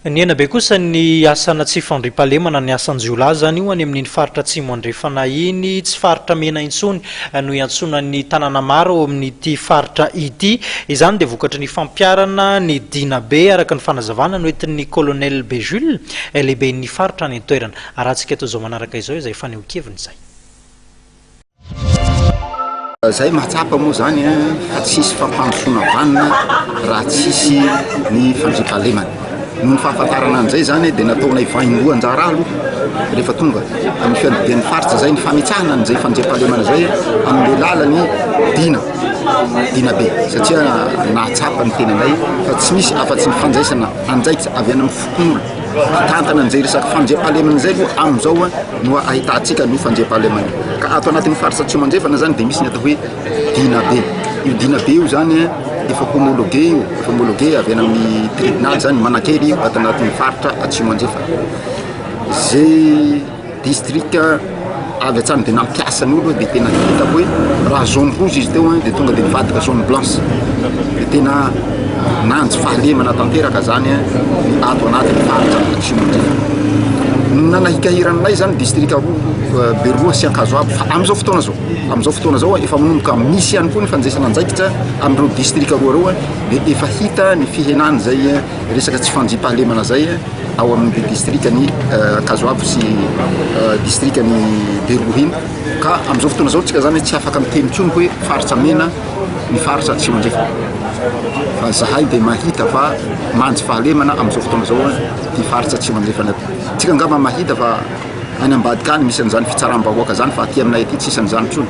Ny ena be kosa ny asana tsy fandripahalemana ny asan-jiolahy zany io any amin'ny faritra atsimo andrefana iny tsy faritra mena intsony no iantsonan'ny tanàna maro amin'ity faritra ity izany dia vokatry ny fampiarana ny dina be araka ny fanazavana no entin'ny colonel Bejules lehibe ny faritra ny toerana arahantsika eto zao manaraka izao izay faneho-keviny zay. Zay mahatsapa moa zany fa tsisy fampandrosoana vanina raha tsisy ny fandripahalemana. Noho ny fahafantarana an'izay zany dia nataonay vaingoa anjara aloha rehefa tonga amin'ny fiadidian'ny faritra zay ny famitsahana an'izay fandripahalemana zay amin'ny lalany dina be satria nahatsapa ny tenanay fa tsy misy afa-tsy ny fanjaisana anjaitra avy any amin'ny fokon'olo tantana an'izay resaky fandripahalemana zay aloha amin'izao no ahitantsika no fandripahalemana ka ato anatin'ny faritra tsy manjefana zany dia misy ny atao hoe dina be. Io dina be io zany efa homologué avy any amin'ny tribunal zany Manakely ato anatin'ny faritra atsimo andrefana. Zay district avy atsany dia nampiasa ny olo dia tena hitako hoe raha zone rouge izy teo dia tonga dia nivadika zone blanche dia tena nanjy fahalemana tanteraka zany ato anatin'ny faritra atsimo andrefana. Nanahikahiranay zany district Beroa sy Ankazoabo fa amin'izao fotoana zao efa manomboka misy ihany koa ny fanjaisana anjaikitra amin'ireo district roa reo dia efa hita ny fihenany zay resaka tsy fandripahalemana zay ao amin'ny districtny Ankazoabo sy districtny Beroa iny ka amin'izao fotoana zao tsika zany tsy afaka miteny tsony hoe faritra mena ny faritra atsimo andrefana fa zahay dia mahita fa manjy fahalemana amin'izao fotoana zao ty faritra atsimo andrefana tsika angamba mahita fa any ambadika any misy an'izany fitsaram-bahoaka zany fa aty aminay aty tsisy an'izany tsony.